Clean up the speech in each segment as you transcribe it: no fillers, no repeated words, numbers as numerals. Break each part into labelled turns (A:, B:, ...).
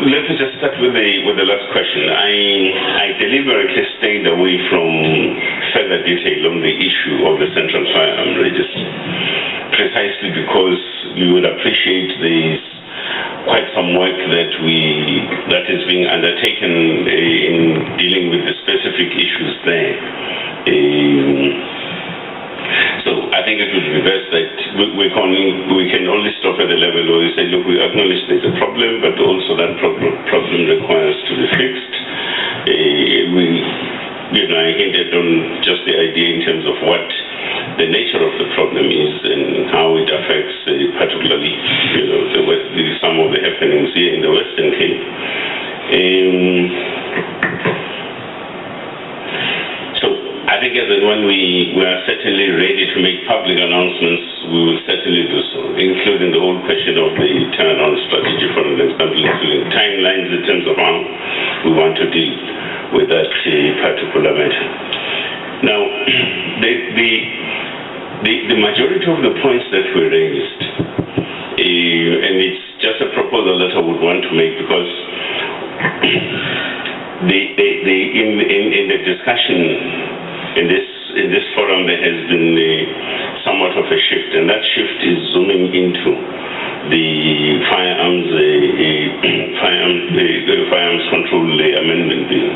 A: let me just start with the last question. I deliberately stayed away from further detail on the issue of the Central Firearm Register, precisely because you would appreciate there's quite some work that is being undertaken in dealing with the specific issues there. So I think it would be best that we can only stop at the level where we say, look, we acknowledge there's a problem, but also that problem requires to be fixed. I hinted on just the idea in terms of what the nature of the problem is and how it affects particularly, some of the happenings here in the Western Cape. I think when we are certainly ready to make public announcements, we will certainly do so, including the whole question of the turnaround strategy, for example, including timelines in terms of how we want to deal with that particular matter. Now, the majority of the points that were raised, and it's just a proposal that I would want to make, because in the discussion in this forum, there has been somewhat of a shift, and that shift is zooming into the firearms control amendment bill.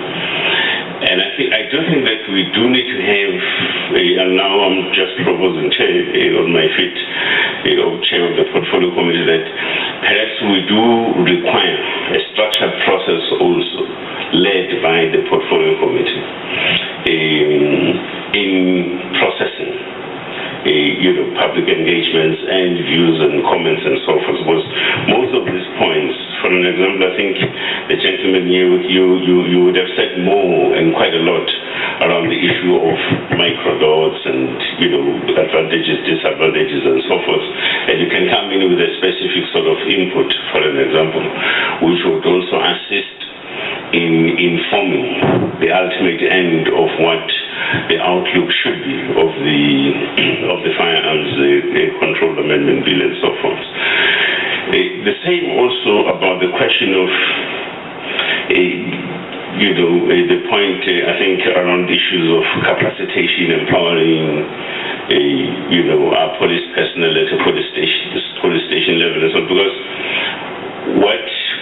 A: And I do think that we do need to have, and now I'm just proposing on my feet, chair of the portfolio committee, that perhaps we do require a structured process also led by the portfolio committee in processing public engagements and views and comments and so forth. Because most of these points, for an example, I think the gentleman you would have said more and quite a lot around the issue of microdots and advantages, disadvantages, and so forth. And you can come in with a specific sort of input, for an example, which would also assist in informing the ultimate end of what the outlook should be of the firearms control amendment bill and so forth. The same also about the question of the point I think around issues of capacitation, empowering our police personnel at a police station level and so on, because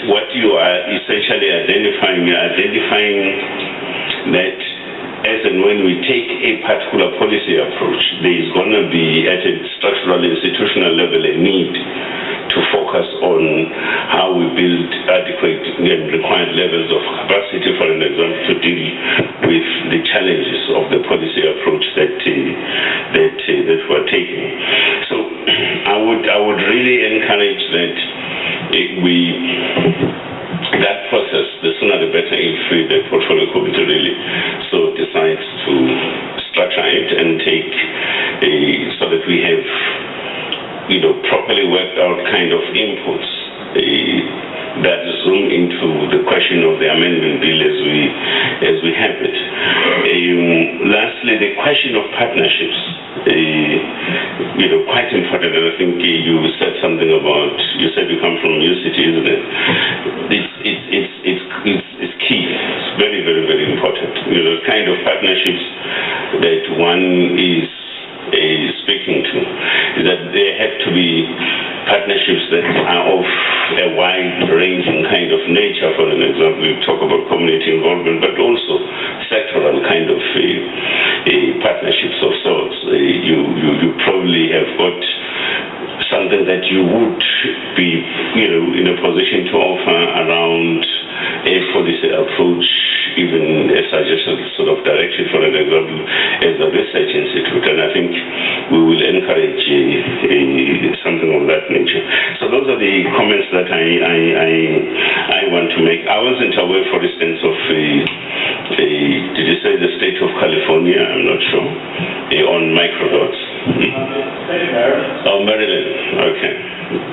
A: what you are essentially identifying, you're identifying that as and when we take a particular policy approach, there is going to be at a structural institutional level a need to focus on how we build adequate and required levels of capacity, for an example, to deal with the challenges of the policy approach that we're taking. So I would really encourage that that process, the sooner the better, if the portfolio committee really so decides to structure it and take so that we have properly worked out kind of inputs that zoom into the question of the amendment bill as we have it. Lastly, the question of partnerships, quite important, and I think you said something about, you said you come from UCT, isn't it? It's key. It's very, very, very important. The kind of partnerships that one is speaking to, is that there have to be partnerships that are of a wide-ranging kind of nature. For an example, we talk about community involvement, but also sectoral kind of partnerships of sorts. You probably have got something that you would be, in a position to offer around a policy approach, even a suggested sort of direction, for an example, as a research institute. And I think we will encourage something of that nature. So those are the comments that I want to make. I wasn't aware, for instance, of did you say the state of California? I'm not sure. On microdots. Oh, Maryland. Okay.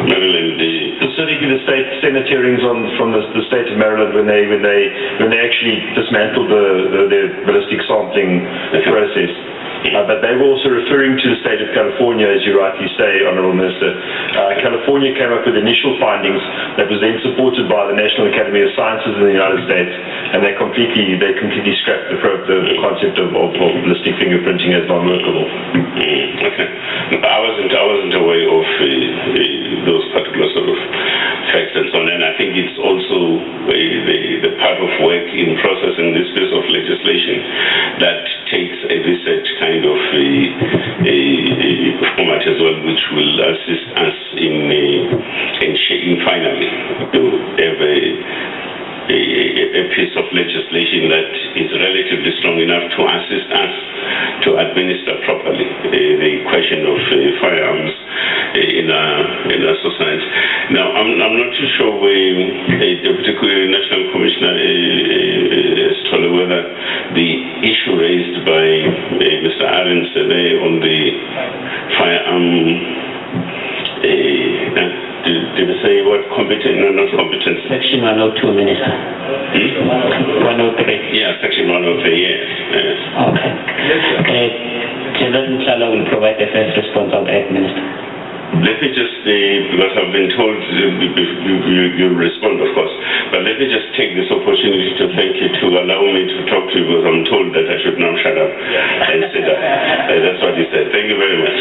A: Maryland.
B: Specifically, the state Senate hearings from the state of Maryland when they actually dismantled the ballistic sampling process. But they were also referring to the state of California, as you rightly say, Honourable Minister. California came up with initial findings that was then supported by the National Academy of Sciences in the United States, and they completely scrapped the concept of ballistic fingerprinting as non-workable.
A: Okay. I wasn't aware of those particular sort of facts and so on, and I think it's also the part of work in processing this piece of legislation that takes a research kind of format as well, which will assist us in shaping finally to have a piece of legislation that is relatively strong enough to assist us to administer properly the question of firearms in our society. Now, I'm not too sure where the National Commissioner has told whether the issue raised by Mr. Arends on the firearm did they say what competent or not competent?
C: Section 102, Minister. 103.
A: Yeah, Section 103, yes.
C: Okay. General Nhleko will provide the first response on that, Minister.
A: Let me just, because I've been told you'll respond, of course, but let me just take this opportunity to thank you to allow me to talk to you, because I'm told that I should now shut up and sit up. That's what you said. Thank you very much.